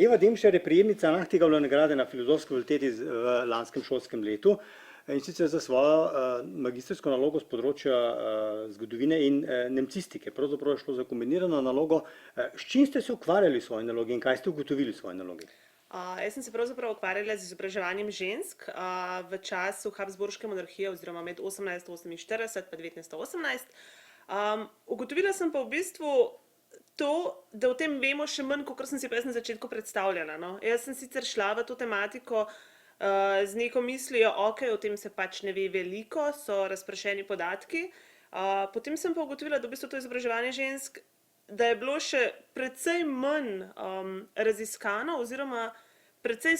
Eva Demšar je prejemnica Nahtigalove nagrade na Filozofski fakulteti v lanskem šolskem letu in sicer za svojo magistrsko nalogo z področja zgodovine in nemcistike. Pravzaprav je šlo za kombinirano nalogo. S čim ste se ukvarjali v svoji nalogi in kaj ste ugotovili v svoji nalogi? Jaz sem se pravzaprav ukvarjala z izobraževanjem žensk v času Habsburške monarhije oziroma med 1848 in 1918. Ugotovila sem pa v bistvu to, da o tem vemo še manj, kot sem si pa jaz na začetku predstavljala. No. Jaz sem sicer šla v to tematiko z neko mislijo, ok, o tem se pač ne ve veliko, so razprašeni podatki. Potem sem pa ugotovila, da v bistvu to izobraževanje žensk, da je bilo še precej manj raziskano oziroma precej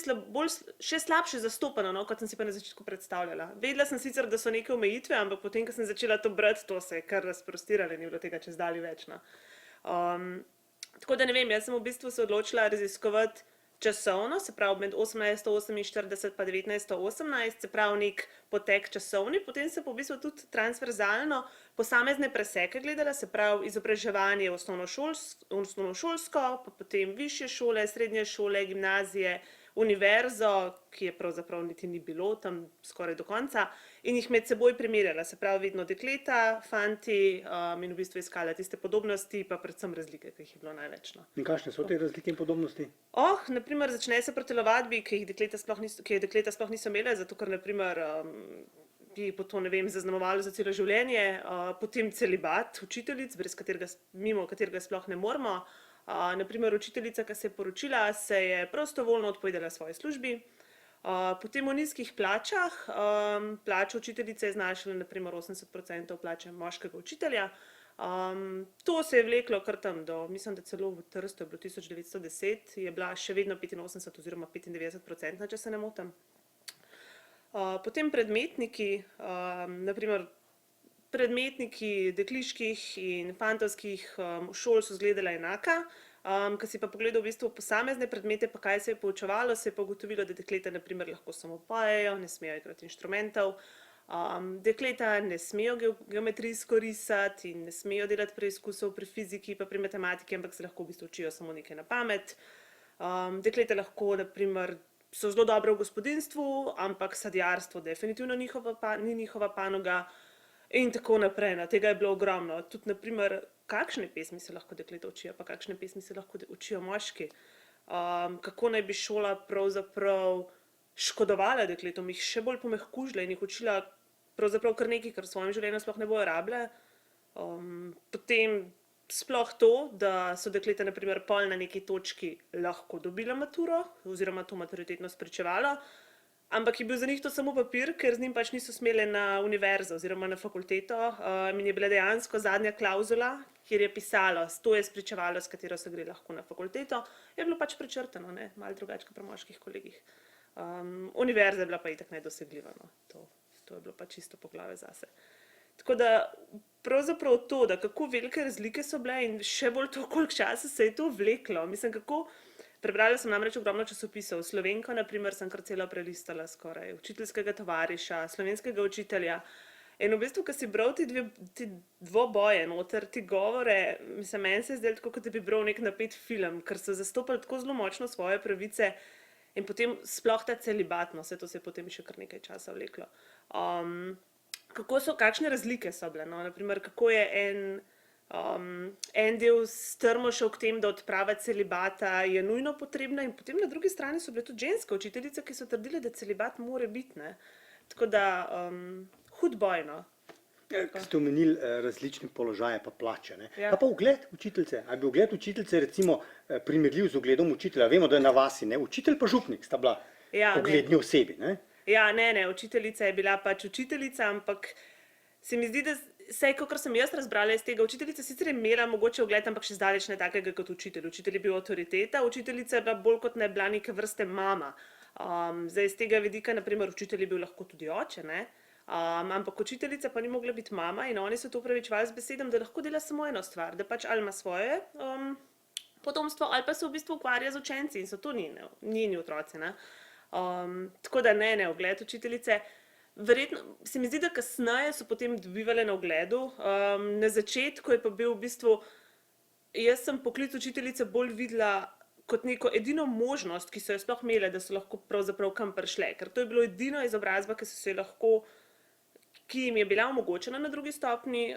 še slabše zastopano, no, kot sem si pa na začetku predstavljala. Vedela sem sicer, da so neke omejitve, ampak potem, ko sem začela to brati, to se je kar razprostiralo, ni bilo tega čez dalje več. No. Tako da ne vem, jaz sem v bistvu se odločila raziskovati časovno, se pravi med 1848 pa 1918, se pravi nek potek časovni, potem se pa v bistvu tudi transverzalno posamezne preseke gledala, se pravi izobraževanje osnovnošolsko, pa potem višje šole, srednje šole, gimnazije, univerzo, ki je pravzaprav niti ni bilo tam skoraj do konca, in jih med seboj primerjala, se pravi vedno dekleta, fanti in v bistvu iskala tiste podobnosti, pa predvsem razlike, ki jih je bilo največ. No. In kakšne so te razlike in podobnosti? Naprimer, začne se pri telovadbi, ki jih dekleta sploh niso imele, zato ker, naprimer, bi po to, ne vem, zaznamovalo za celo življenje, potem celibat učiteljic, mimo katerega sploh ne moremo. Naprimer, učiteljica, ki se je poročila, se je prostovoljno odpovedala svoji službi. Potem o nizkih plačah. Plača učiteljice je znašala naprimer 80% plače moškega učitelja. To se je vleklo kar tam do, mislim, da celo v Trstu je bilo 1910, je bila še vedno 85 oziroma 95%, če se ne motim. Potem predmetniki, naprimer predmetniki dekliških in fantovskih šol so izgledala enaka, ko si pa pogledal v bistvu posamezne predmete, pa kaj se je poučevalo, se je pa ugotovilo, da dekleta naprimer lahko samo pojejo, ne smejo igrati inštrumentov, dekleta ne smejo geometrijsko risati in ne smejo delati preizkusov pri fiziki pa pri matematiki, ampak se lahko v bistvu učijo samo nekaj na pamet. Dekleta lahko, naprimer, so zelo dobre v gospodinjstvu, ampak sadjarstvo definitivno ni njihova panoga. In tako naprej, no, tega je bilo ogromno. Tudi, naprimer, kakšne pesmi se lahko dekleta učijo, pa kakšne pesmi se lahko učijo moški. Kako naj bi šola pravzaprav škodovala dekletom, jih še bolj pomehkužila in jih učila pravzaprav kar nekaj, kar v svojem življenju sploh ne bojo rabile. Potem sploh to, da so dekleta, naprimer, pol na neki točki lahko dobila maturo, oziroma to maturitetno spričevalo, ampak je bil za njih to samo papir, ker z njim pač niso smele na univerzo oziroma na fakulteto in je bila dejansko zadnja klauzula, kjer je pisalo, to je spričevalo, s katero se gre lahko na fakulteto, je bilo pač prečrtano, ne, malo drugače kot pri moških kolegih. Univerza je bila pa itak nedosegljiva, no, to je bilo pa čisto poglavje zase. Tako da pravzaprav to, da kako velike razlike so bile in še bolj to, koliko časa se je to vleklo, mislim, kako. Prebrala sem namreč ogromno časopisov, Slovenko, naprimer, sem kar celo prelistala skoraj, učiteljskega tovariša, slovenskega učitelja. In v bistvu, ko si bral ti dvoboje noter, ti govore, mislim, meni se je zdelo tako, kot da bi bral nek napet film, ker so zastopali tako zelo močno svoje pravice in potem sploh ta celibat, no, vse to se je potem še kar nekaj časa vleklo. Kakšne razlike so bile, no, naprimer, kako je en del strmo šel k tem, da odprava celibata je nujno potrebna in potem na drugi strani so bile tudi ženske učiteljice, ki so trdile, da celibat mora biti, ne. Tako da, hud boj, no. Ste omenili različne položaje pa plače, ne. Ja. Pa ugled učiteljice, ali bi ugled učiteljice recimo primerljiv z ugledom učitelja, vemo, da je na vasi, ne, učitelj pa župnik sta bila ugledni osebi, ne. Ja, ne, učiteljica je bila pač učiteljica, ampak se mi zdi, da vsaj, kakor sem jaz razbrala iz tega, učiteljica sicer je imela mogoče ugled, ampak še zdaleč ne takega kot učitelj. Učitelj je bil avtoriteta, učiteljica je bila bolj kot ne bila neke vrste mama. Zdaj, iz tega vidika, naprimer, učitelj je bil lahko tudi oče, ne? Ampak učiteljica pa ni mogla biti mama in oni so to upravičevali z besedom, da lahko dela samo eno stvar, da pač ali ima svoje potomstvo ali pa se v bistvu ukvarja z učenci in so to njeni otroci, ne? Tako da ne, ugled učiteljice. Verjetno, se mi zdi, da kasneje so potem dobivale na ugledu. Na začetku je pa bil v bistvu, jaz sem poklic učiteljice bolj videla kot neko edino možnost, ki so jo sploh imele, da so lahko pravzaprav kam prišle. Ker to je bilo edino izobrazba, ki so se lahko, ki jim je bila omogočena na drugi stopni,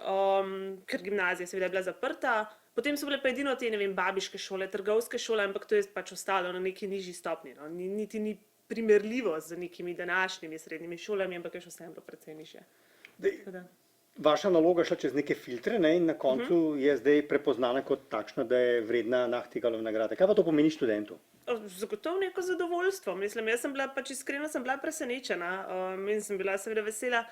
ker gimnazija seveda je bila zaprta. Potem so bile pa edino te, ne vem, babiške šole, trgovske šole, ampak to je pač ostalo na neki nižji stopni. No. Niti ni primerljivo z nekimi današnjimi srednjimi šolami, ampak je še vseeno bilo precej nižje. Vaša naloga šla čez neke filtre, ne, in na koncu je zdaj prepoznana kot takšna, da je vredna Nachtigallove nagrade. Kaj pa to pomeni študentu? Zagotovo neko zadovoljstvo. Mislim, jaz sem bila pač iskreno sem bila presenečena in sem bila seveda vesela,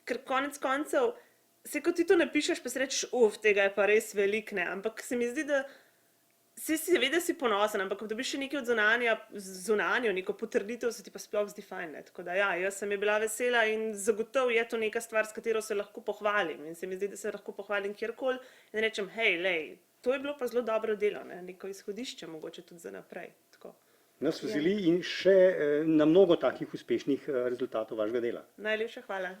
ker konec koncev, ko ti to napišeš, pa si rečeš, tega je pa res velik, ne, ampak se mi zdi, da seveda si ponosen, ampak ko dobiš še nekaj od zunanjo, neko potrditev, se ti pa sploh zdi fajn, ne, tako da ja, jaz sem je bila vesela in zagotovo je to neka stvar, s katero se lahko pohvalim in se mi zdi, da se lahko pohvalim kjerkoli in rečem, hej, lej, to je bilo pa zelo dobro delo, ne, neko izhodišče mogoče tudi za naprej, tako. Nas veseli in še na mnogo takih uspešnih rezultatov vašega dela. Najlepša hvala.